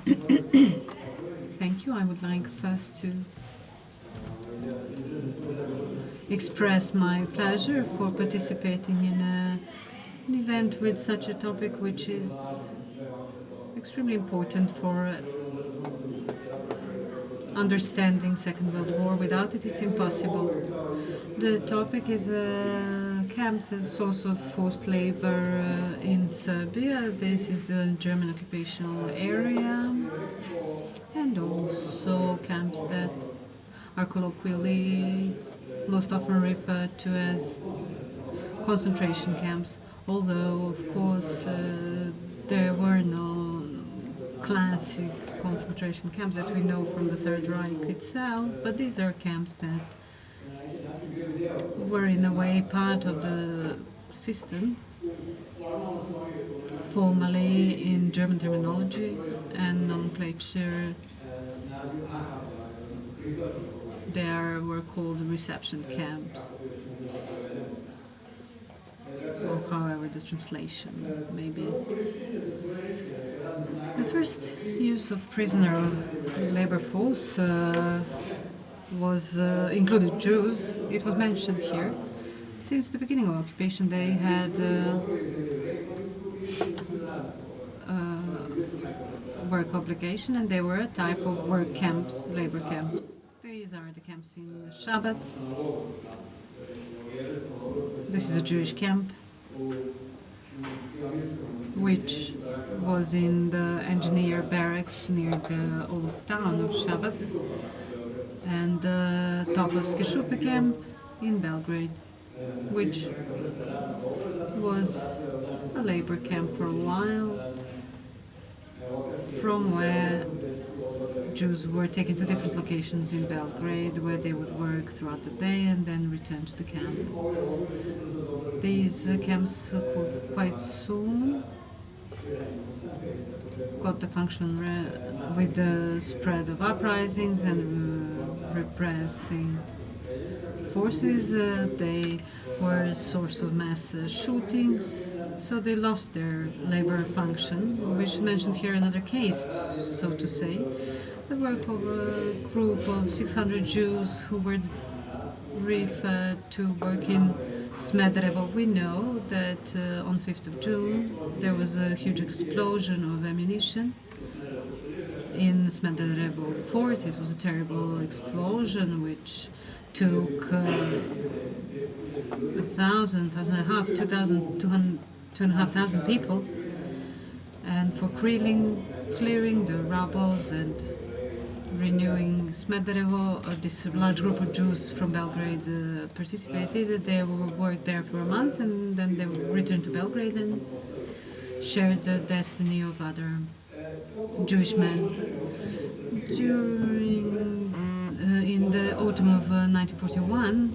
Thank you. I would like first to express my pleasure for participating in an event with such a topic which is extremely important for understanding Second World War. Without it, it's impossible. The topic is camps as source of forced labor in Serbia. This is the German occupational area, and also camps that are colloquially most often referred to as concentration camps, although of course there were no classic concentration camps that we know from the Third Reich itself, but these are camps that were in a way part of the system, formally in German terminology and nomenclature. There were called reception camps, or however the translation may be. The first use of prisoner labor force was included Jews. It was mentioned here. Since the beginning of occupation, they had work obligation, and they were a type of work camps, labor camps. These are the camps in Shabbat. This is a Jewish camp, which was in the engineer barracks near the old town of Shabbat, and the Topovske Šupe camp in Belgrade, which was a labor camp for a while, from where Jews were taken to different locations in Belgrade where they would work throughout the day and then return to the camp. These camps quite soon got the function with the spread of uprisings and repressing forces. They were a source of mass shootings, so they lost their labor function. We should mention here another case, so to say, the work of a group of 600 Jews who were referred to work in Smederevo. We know that on 5th of June there was a huge explosion of ammunition in Smederevo fort. It was a terrible explosion which took 1,000, 2,500 people, and for clearing the rubbles and renewing Smederevo, this large group of Jews from Belgrade participated. They worked there for a month, and then they returned to Belgrade and shared the destiny of other Jewish men. In the autumn of 1941,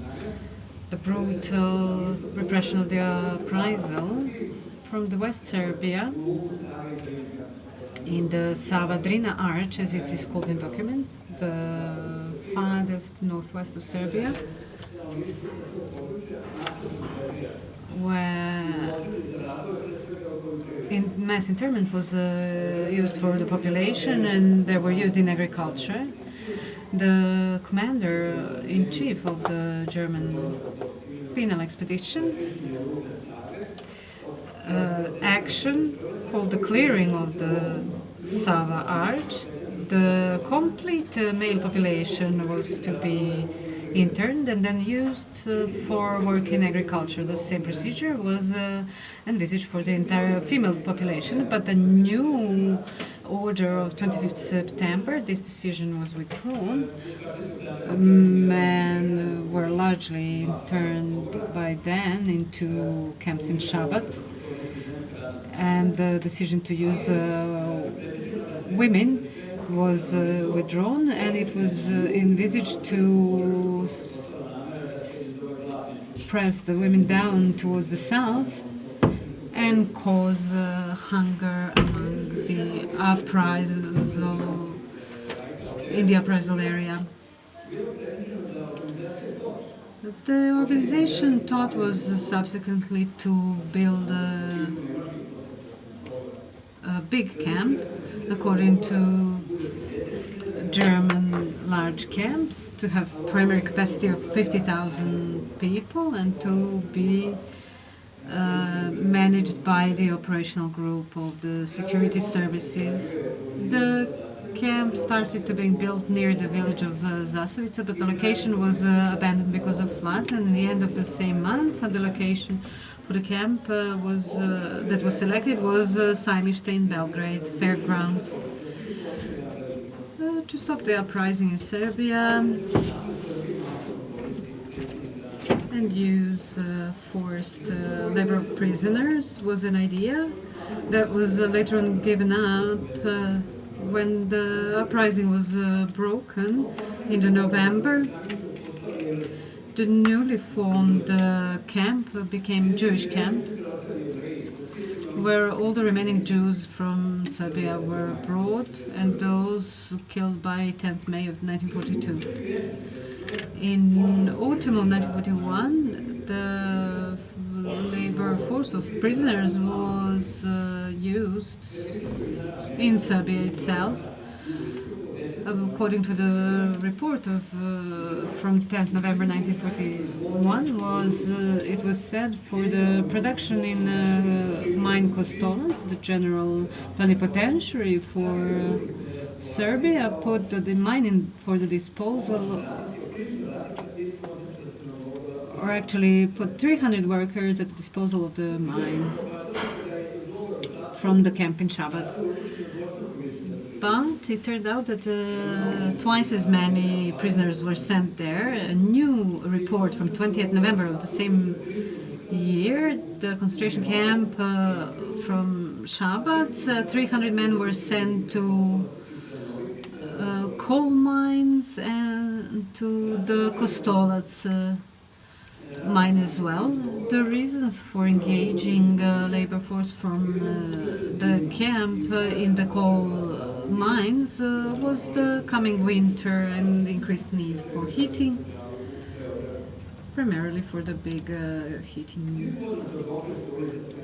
the brutal repression of the uprisal from the West Serbia, in the Sava-Drina Arch, as it is called in documents, the farthest northwest of Serbia, where mass internment was used for the population, and they were used in agriculture. The commander-in-chief of the German penal expedition action called the clearing of the Sava Arch. The complete male population was to be interned and then used for work in agriculture. The same procedure was envisaged for the entire female population, but the new order of 25th September, this decision was withdrawn. Men were largely interned by then into camps in Shabbat, and the decision to use women was withdrawn, and it was envisaged to press the women down towards the south and cause hunger among the in the uprisal area. The organization thought was subsequently to build a big camp, according to German large camps, to have primary capacity of 50,000 people and to be managed by the operational group of the security services. The camp started to be built near the village of Zasavica, but the location was abandoned because of floods. And in the end of the same month, the location for the camp that was selected was Sajmište in Belgrade, fairgrounds. To stop the uprising in Serbia and use forced labor prisoners was an idea that was later on given up when the uprising was broken in the November. The newly formed camp became Jewish camp, where all the remaining Jews from Serbia were brought, and those killed by 10th May of 1942. In autumn of 1941, the labor force of prisoners was used in Serbia itself. According to the report from 10th November 1941, it was said for the production in mine Kostolac, the general plenipotentiary for Serbia put the mine in for the disposal, or actually put 300 workers at the disposal of the mine from the camp in Shabat. But it turned out that twice as many prisoners were sent there. A new report from 20th November of the same year, the concentration camp from Shabat, 300 men were sent to coal mines and to the Kostolac mine as well. The reasons for engaging labor force from the camp in the coal mines was the coming winter and the increased need for heating, primarily for the big heating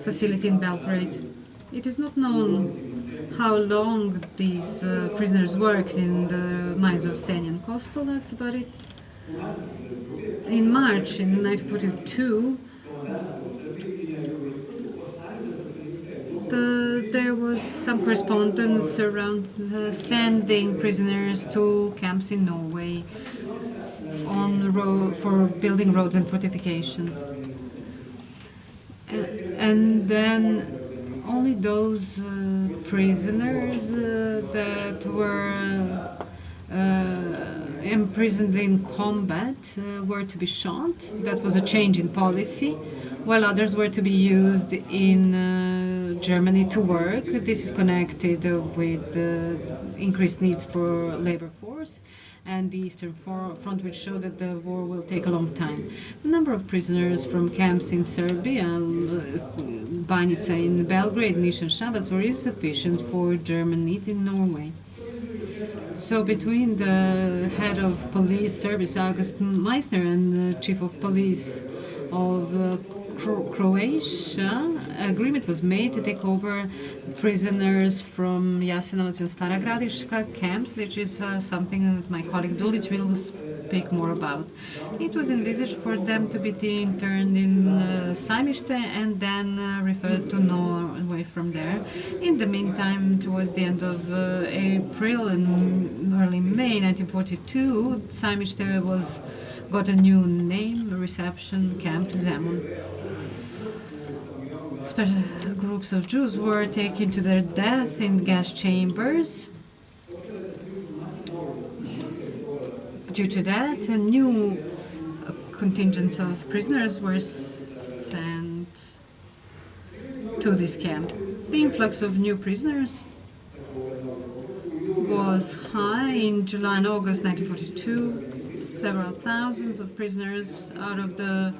facility in Belgrade. It is not known how long these prisoners worked in the mines of Senj and Kostolac, but in March in 1942, there was some correspondence around sending prisoners to camps in Norway for building roads and fortifications. And then only those prisoners that were imprisoned in combat were to be shot. That was a change in policy, while others were to be used in Germany to work. This is connected with increased needs for labor force and the Eastern Front, which show that the war will take a long time. The number of prisoners from camps in Serbia, Banjica in Belgrade, Niš and Šabac, were insufficient for German needs in Norway. So between the head of police service, August Meissner, and the chief of police of Croatia, agreement was made to take over prisoners from Jasenovac and Stara Gradiška camps, which is something that my colleague Dulic will speak more about. It was envisaged for them to be interned in Sajmište and then referred to Norway from there. In the meantime, towards the end of April and early May 1942, Sajmište got a new name, Reception Camp Zemun. Special groups of Jews were taken to their death in gas chambers. Due to that, a new contingents of prisoners were sent to this camp. The influx of new prisoners was high in July and August 1942. Several thousands of prisoners out of the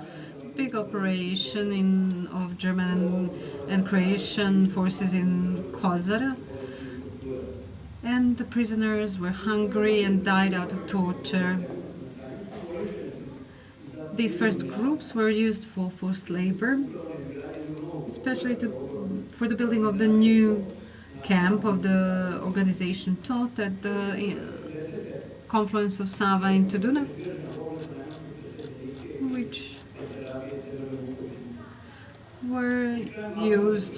big operation of German and Croatian forces in Kozara. And the prisoners were hungry and died out of torture. These first groups were used for forced labor, especially for the building of the new camp of the organization taught at the confluence of Sava into Dunav, which were used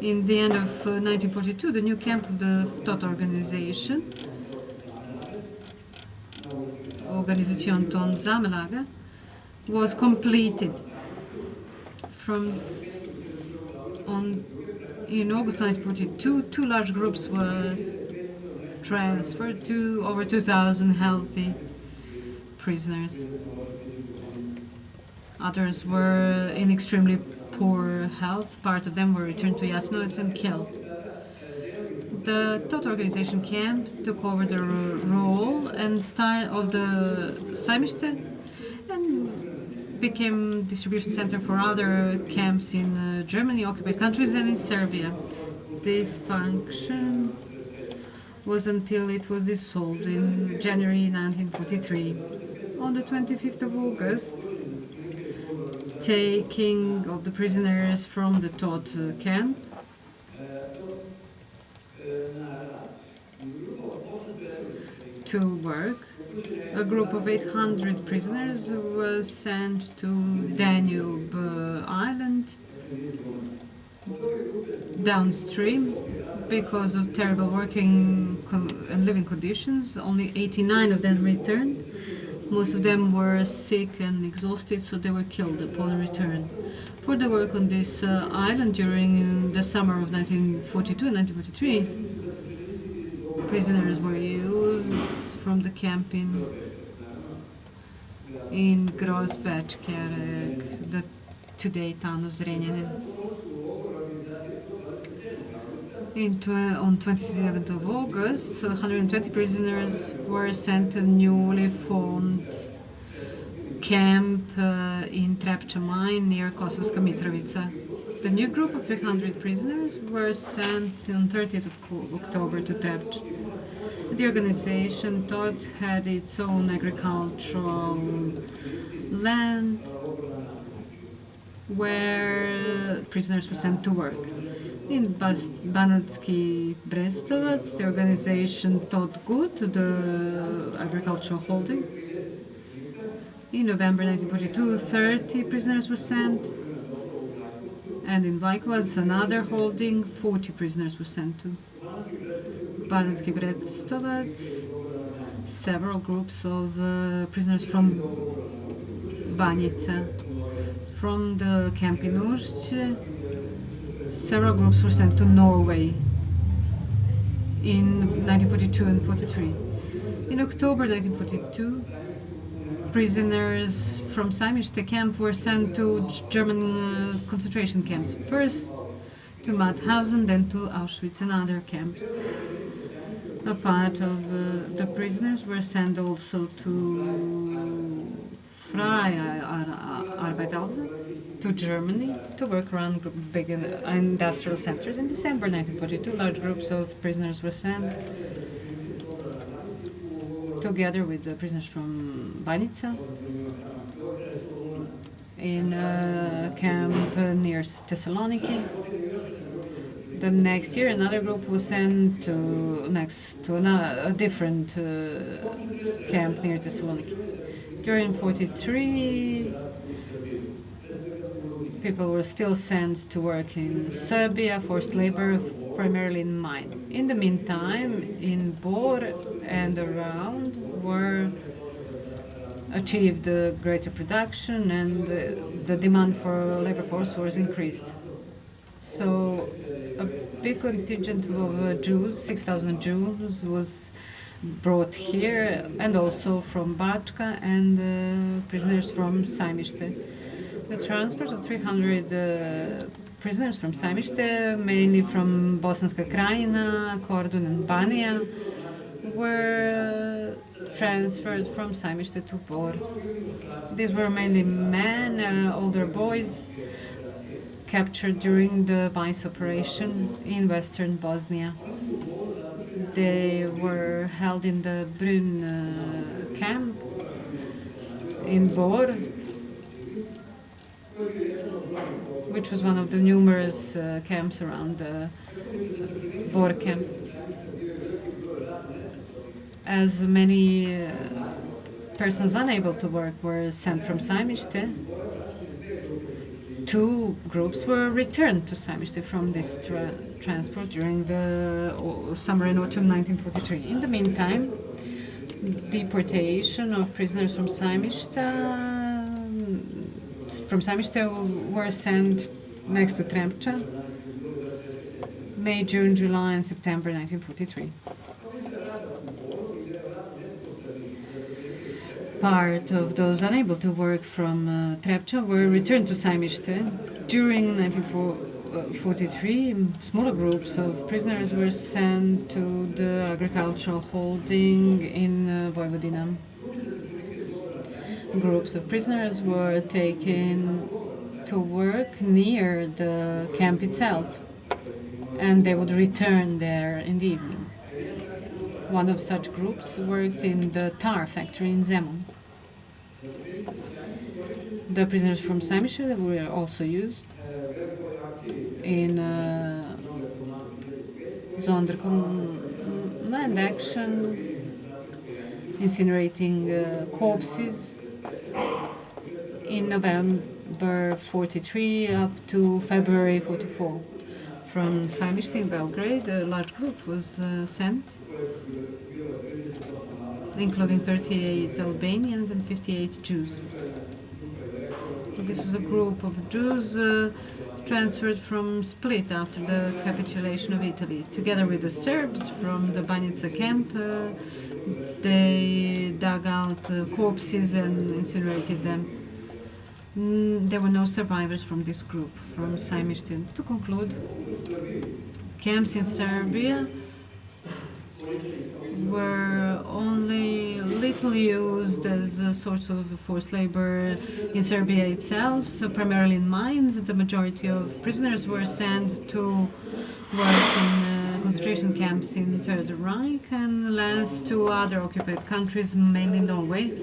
in the end of 1942. The new camp of the Tot organization, Organisation Ton Zamelaga, was completed. In August 1942, two large groups were transferred to over 2,000 healthy prisoners. Others were in extremely poor health. Part of them were returned to Jasenovac and killed. The Tot organization camp took over the role and of the Sajmište and became distribution center for other camps in Germany, occupied countries, and in Serbia. This function was until it was dissolved in January 1943. On the 25th of August, taking of the prisoners from the Tot camp, to work, a group of 800 prisoners was sent to Danube Island downstream. Because of terrible working and living conditions, only 89 of them returned. Most of them were sick and exhausted, so they were killed upon return. For the work on this island during the summer of 1942 and 1943, prisoners were used from the camp in Grossbäckskärek, the today town of Zrenjanin. On 27th of August, 120 prisoners were sent to a newly formed camp in Trepča mine near Kosovska Mitrovica. The new group of 300 prisoners were sent on 30th of October to Trepča. The organization Tot had its own agricultural land where prisoners were sent to work. In Banatski Brestovac, the organization Tot Gut, the agricultural holding. In November 1942, 30 prisoners were sent. And in Vlajkovac, another holding, 40 prisoners were sent to. Banatski Brestovac, several groups of prisoners from Banjica. From the camp in Ušće, several groups were sent to Norway in 1942 and 43. In October 1942, prisoners from Sajmište camp were sent to German concentration camps. First to Mauthausen, then to Auschwitz and other camps. A part of the prisoners were sent also to Freie Arbeiterhausen, to Germany, to work around big industrial centers. In December 1942, large groups of prisoners were sent together with the prisoners from Banjica in a camp near Thessaloniki. The next year, another group was sent to a different camp near Thessaloniki. During 43, people were still sent to work in Serbia, forced labor, primarily in mine. In the meantime, in Bor and around were achieved greater production, and the demand for labor force was increased. So a big contingent of Jews, 6,000 Jews, was brought here, and also from Bačka and prisoners from Sajmište. The transport of 300 prisoners from Sajmište, mainly from Bosanska Krajina, Kordun and Banija, were transferred from Sajmište to Bor. These were mainly men, older boys, captured during the Vice operation in western Bosnia. They were held in the Brun camp in Bor. which was one of the numerous camps around Borke. As many persons unable to work were sent from Saimište, two groups were returned to Saimište from this transport during the summer and autumn 1943. In the meantime, deportation of prisoners from Saimište were sent next to Trepča, May, June, July, and September 1943. Part of those unable to work from Trepča were returned to Saimište. During 1943, smaller groups of prisoners were sent to the agricultural holding in Vojvodina. Groups of prisoners were taken to work near the camp itself, and they would return there in the evening. One of such groups worked in the tar factory in Zemun. The prisoners from Saimište were also used in Zonderkom action, incinerating corpses in November 43 up to February 44. From Saimište in Belgrade, a large group was sent, including 38 Albanians and 58 Jews. So this was a group of Jews transferred from Split after the capitulation of Italy. Together with the Serbs from the Banjica camp, they dug out corpses and incinerated them. There were no survivors from this group, from Saimište. To conclude, camps in Serbia were only little used as a source of forced labor in Serbia itself, primarily in mines. The majority of prisoners were sent to work in concentration camps in Third Reich and last to other occupied countries, mainly Norway.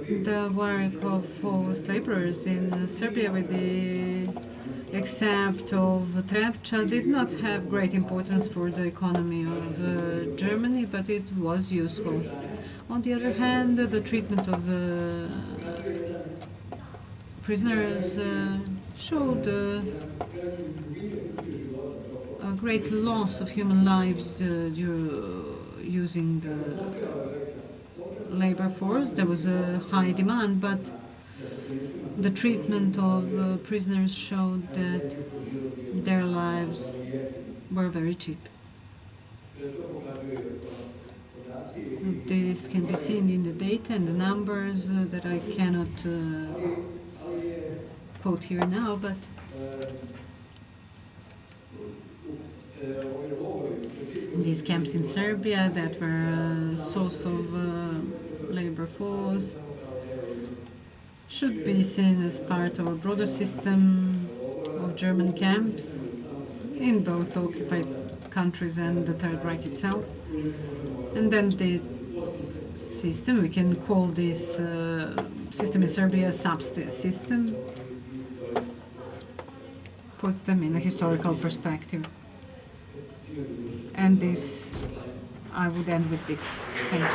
The work of forced laborers in Serbia, with the except of Trepča, did not have great importance for the economy of Germany, but it was useful. On the other hand, the treatment of prisoners showed a great loss of human lives using the labor force. There was a high demand, but the treatment of prisoners showed that their lives were very cheap. This can be seen in the data and the numbers that I cannot quote here now, but these camps in Serbia that were a source of labor force should be seen as part of a broader system of German camps in both occupied countries and the Third Reich itself. And then the system, we can call this system in Serbia a system, puts them in a historical perspective. And this, I would end with this. Thank you.